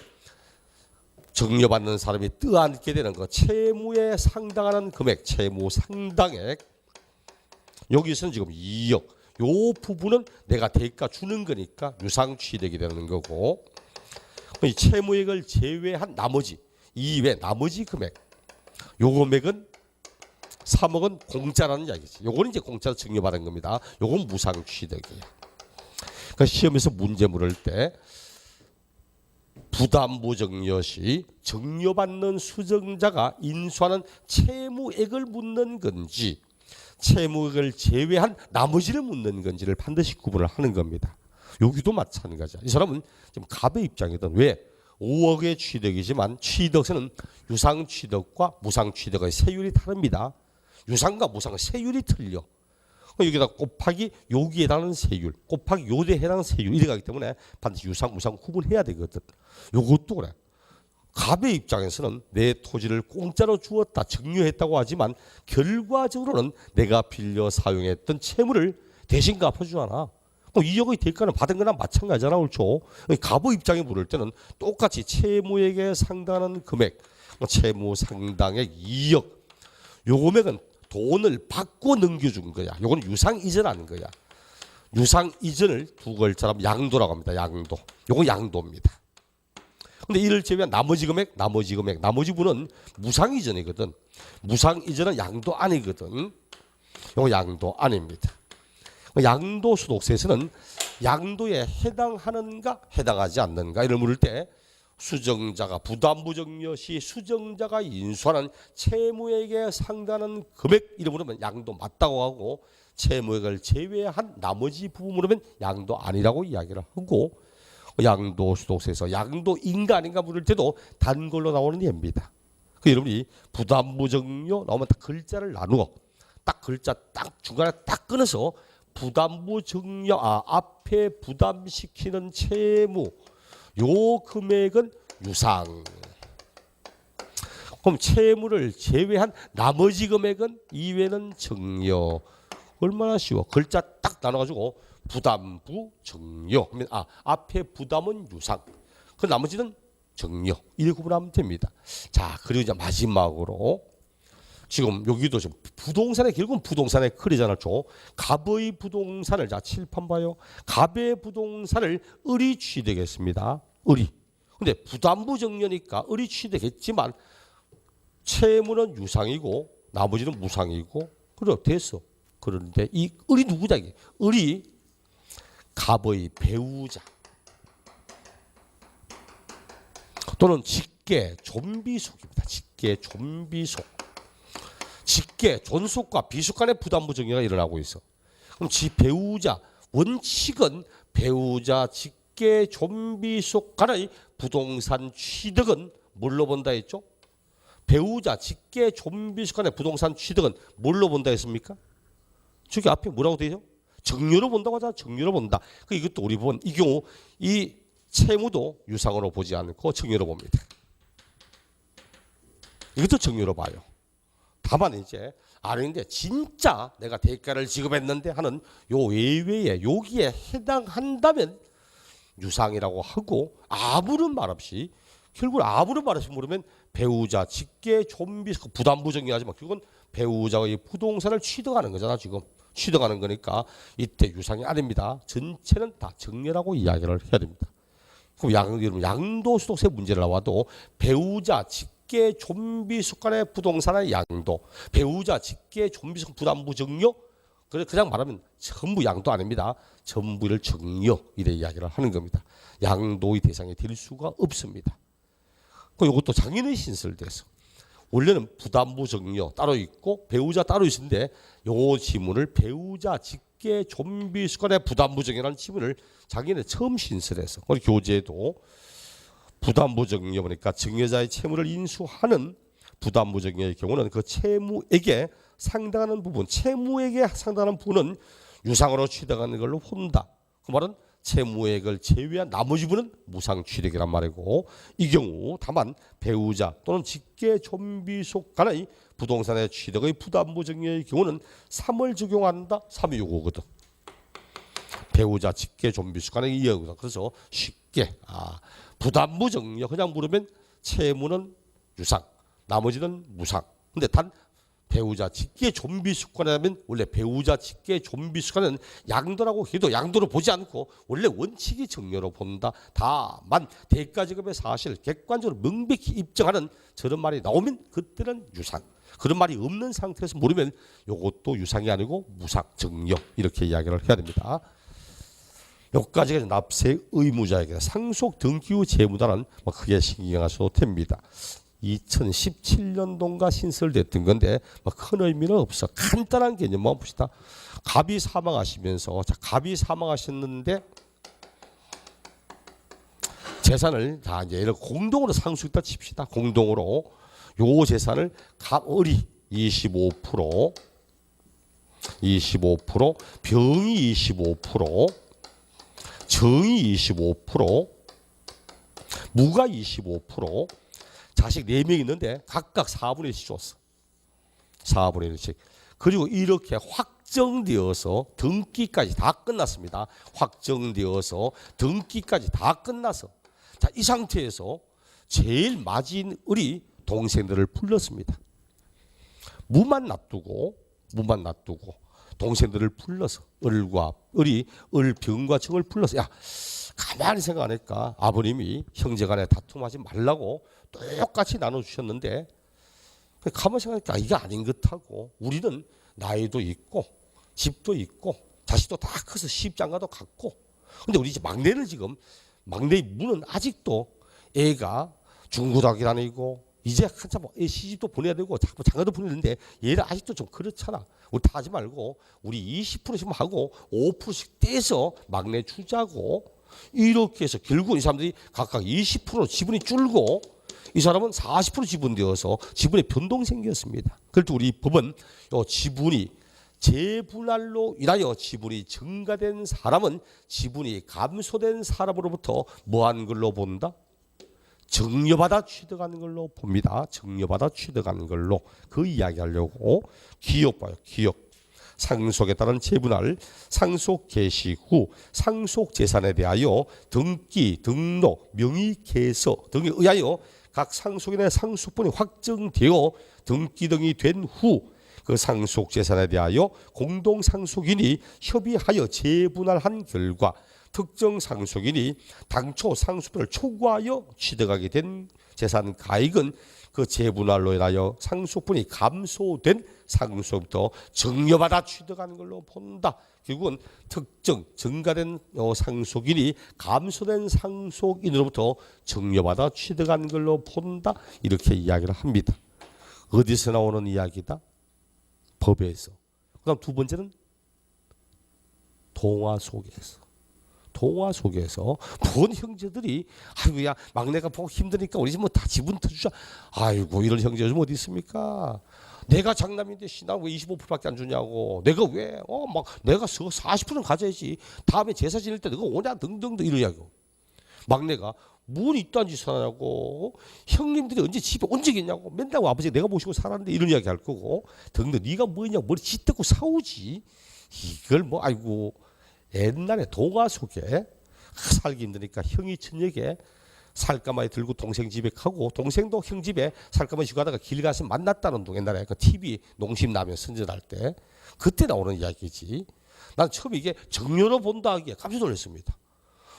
정려받는 사람이 떠안게 되는 거 채무에 상당하는 금액, 채무 상당액. 여기서는 지금 2억. 요 부분은 내가 대가 주는 거니까 유상 취득이 되는 거고 이 채무액을 제외한 나머지 이외 나머지 금액. 요 금액은 3억은 공짜라는 이야기지. 요거는 이제 공짜로 정려받은 겁니다. 요건 무상 취득이에요. 그러니까 시험에서 문제 물을 때 부담부 정려 시 정려받는 수정자가 인수하는 채무액을 묻는 건지 채무액을 제외한 나머지를 묻는 건지를 반드시 구분을 하는 겁니다. 여기도 마찬가지야. 이 사람은 지금 갑의 입장이든 왜 5억의 취득이지만 취득세는 유상 취득과 무상 취득의 세율이 다릅니다. 유상과 무상은 세율이 틀려. 여기다 곱하기 여기에 해당하는 세율, 곱하기 요대에 해당하는 세율 이래 가기 때문에 반드시 유상, 무상 구분해야 되거든. 요것도 그래. 갑의 입장에서는 내 토지를 공짜로 주었다, 증여했다고 하지만 결과적으로는 내가 빌려 사용했던 채무를 대신 갚아주잖아. 2억의 대가는 받은 거나 마찬가지잖아. 그렇죠? 갑의 입장에 물을 때는 똑같이 채무액에 상당하는 금액, 채무 상당액 2억, 요 금액은 돈을 받고 넘겨준 거야. 요건 유상 이전하는 거야. 유상 이전을 두 글자로 양도라고 합니다. 양도. 요건 양도입니다. 근데 이를 제외한 나머지 금액, 나머지 부분은 무상 이전이거든. 무상 이전은 양도 아니거든. 요건 양도 아닙니다. 양도소득세에서는 양도에 해당하는가 해당하지 않는가 이를 물을 때 수정자가 부담부정여 시 수정자가 인수하는 채무액에 상당하는 금액 이를 물으면 양도 맞다고 하고, 채무액을 제외한 나머지 부분 물으면 양도 아니라고 이야기를 하고, 양도소득세에서 양도인가 아닌가 물을 때도 단글로 나오는 예입니다. 여러분이 부담부정여 나오면 딱 글자를 나누어 딱 글자 딱 중간에 딱 끊어서 부담부정여 앞에 부담시키는 채무 요 금액은 유상. 그럼 채무를 제외한 나머지 금액은 이외는 정여. 얼마나 쉬워. 글자 딱 나눠가지고 부담부 정여 하면 앞에 부담은 유상, 그 나머지는 정여 이렇게 구분하면 됩니다. 자, 그리고 이제 마지막으로 지금 여기도 지금 부동산의 결국은 부동산의 클이잖아요. 갑의 부동산을 자 칠판 봐요. 갑의 부동산을 을이 취득했습니다. 을이. 근데 부담부 정여니까 을이 취득했지만 채무는 유상이고 나머지는 무상이고 그래 됐어. 그런데 이 을이 누구냐 이게? 을이 갑의 배우자 또는 직계 존비속입니다. 직계 존비속. 직계 존속과 비속 간의 부담부 정여가 일어나고 있어. 그럼 지 배우자 원칙은 배우자 직계 존비속 간의 부동산 취득은 뭘로 본다 했죠? 배우자 직계 존비속 간의 부동산 취득은 뭘로 본다 했습니까? 저기 앞에 뭐라고 되죠? 정여로 본다고 하잖아. 정여로 본다. 이것도 우리 본 이 경우 이 채무도 유상으로 보지 않고 정여로 봅니다. 이것도 정여로 봐요. 다만 이제 아닌데 진짜 내가 대가를 지급했는데 하는 요 외외에 여기에 해당한다면 유상이라고 하고, 아무런 말 없이 결국 아무런 말 없이 물으면 배우자 직계 존비 부담부 정여하지만 결국은 배우자의 부동산을 취득하는 거잖아. 지금 취득하는 거니까 이때 유상이 아닙니다. 전체는 다 정여라고 이야기를 해야 됩니다. 그럼 여러분 양도소득세 문제를 나와도 배우자 직계 존비속 간의 부동산의 양도, 배우자 직계 존비속 부담부 정여, 그냥 말하면 전부 양도 아닙니다. 전부를 정여 이래 이야기를 하는 겁니다. 양도의 대상이 될 수가 없습니다. 이것도 장인의 신설돼서 원래는 부담부 정여 따로 있고 배우자 따로 있는데 요 지문을 배우자 직계 존비속 간의 부담부 정여라는 지문을 장인의 처음 신설해서 교재도 부담부 정여 보니까 정여자의 채무를 인수하는 부담부 정여의 경우는 그 채무에게 상당하는 부분, 채무에게 상당하는 부분은 유상으로 취득하는 걸로 본다. 그 말은 채무액을 제외한 나머지 부분은 무상 취득이란 말이고, 이 경우 다만 배우자 또는 직계 존비속 간의 부동산의 취득의 부담부 정여의 경우는 3을 적용한다. 3이 요거거든. 배우자 직계 존비속 간의 이해거든. 그래서 쉽게 부담부 정여 그냥 물으면 채무는 유상, 나머지는 무상. 근데 단 배우자 직계 존비속간하면 원래 배우자 직계 존비속간은 양도라고 해도 양도를 보지 않고 원래 원칙이 정여로 본다. 다만 대가지급의 사실 객관적으로 명백히 입증하는 저런 말이 나오면 그때는 유상. 그런 말이 없는 상태에서 모르면 이것도 유상이 아니고 무상 정여 이렇게 이야기를 해야 됩니다. 여기까지가 납세 의무자에게 상속 등기 후 재무다는 크게 신경하셔도 됩니다. 2017년도인가 신설됐던 건데 큰 의미는 없어. 간단한 개념만 봅시다. 갑이 사망하시면서 갑이 사망하셨는데 재산을 다 이제 이렇게 공동으로 상속했다 칩시다. 공동으로 요 재산을 을이 25%, 병이 25%, 정이 25%, 무가 25%, 자식 4명 있는데 각각 4분의 1씩 줬어. 4분의 1씩. 그리고 이렇게 확정되어서 등기까지 다 끝났습니다. 확정되어서 등기까지 다 끝나서 자, 이 상태에서 제일 맞은 을이 동생들을 불렀습니다. 무만 놔두고 동생들을 불러서 을이 병과 정을 불러서 야 가만히 생각하니까 아버님이 형제간에 다툼하지 말라고 똑같이 나눠주셨는데 가만히 생각하니까 이게 아닌 것 하고 우리는 나이도 있고 집도 있고 자식도 다 커서 시집장가도 갔고 근데 우리 이제 막내는 지금 막내의 무는 아직도 애가 중고등학교 다니고 이제 한참 시집도 보내야 되고 자꾸 장가도 보내는데 얘는 아직도 좀 그렇잖아. 우리 다 하지 말고 우리 20%씩 하고 5%씩 떼서 막내 주자고 이렇게 해서 결국 이 사람들이 각각 20% 지분이 줄고 이 사람은 40% 지분되어서 지분의 변동 생겼습니다. 그래서 우리 법은 요 지분이 재분할로 인하여 지분이 증가된 사람은 지분이 감소된 사람으로부터 뭐한 걸로 본다? 증여받아 취득하는 걸로 봅니다. 증여받아 취득하는 걸로 그 이야기하려고 기억 봐요. 기억. 상속에 따른 재분할, 상속 개시 후 상속 재산에 대하여 등기, 등록, 명의 개서 등에 의하여 각 상속인의 상속분이 확정되어 등기 등이 된 후 그 상속 재산에 대하여 공동 상속인이 협의하여 재분할한 결과 특정 상속인이 당초 상속분을 초과하여 취득하게 된 재산 가액은 그 재분할로 인하여 상속분이 감소된 상속부터 증여받아 취득하는 걸로 본다. 결국은 특정 증가된 상속인이 감소된 상속인으로부터 증여받아 취득하는 걸로 본다. 이렇게 이야기를 합니다. 어디서 나오는 이야기다? 법에서. 그다음 두 번째는 동화 속에서. 동화 속에서 본 형제들이 아이고야 막내가 보고 힘드니까 우리 집 뭐 다 지분 터주자. 아이고 이런 형제 좀 어디 있습니까? 내가 장남인데 신랑 왜 25%밖에 안 주냐고. 내가 왜? 막 내가 40%는 가져야지. 다음에 제사 지낼 때 너가 오냐 등등등 이런 이야기고. 막내가 뭘 이딴 짓을 하냐고. 형님들이 언제 집에 온 적이 있냐고. 맨날 아버지가 내가 모시고 살았는데 이런 이야기 할 거고. 등등 네가 뭐냐고 머리 짓대고 싸우지. 이걸 뭐 아이고. 옛날에 동화 속에 살기 힘드니까 형이 저녁에 살까마에 들고 동생 집에 가고 동생도 형 집에 살까마에 지고 가다가 길 가서 만났다는 동 옛날에 그 TV 농심라면 선전할 때 그때 나오는 이야기지. 난 처음에 이게 정료로 본다 하기에 깜짝 놀랐습니다.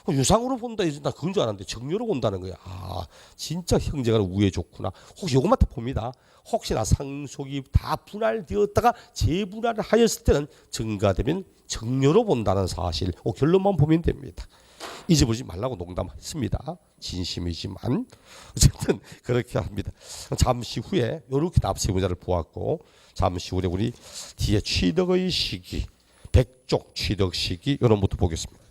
유상으로 본다 이제 나 그건 줄 알았는데 정료로 본다는 거야. 아 진짜 형제가 우애 좋구나. 혹시 요것만 다 봅니다. 혹시나 상속이 다 분할되었다가 재분할을 하였을 때는 증가되면 정료로 본다는 사실. 결론만 보면 됩니다. 잊어버리지 말라고 농담했습니다. 진심이지만 어쨌든 그렇게 합니다. 잠시 후에 이렇게 납세 분야를 보았고 잠시 후에 우리 뒤에 취득의 시기, 백족 취득 시기 이런 것도 보겠습니다.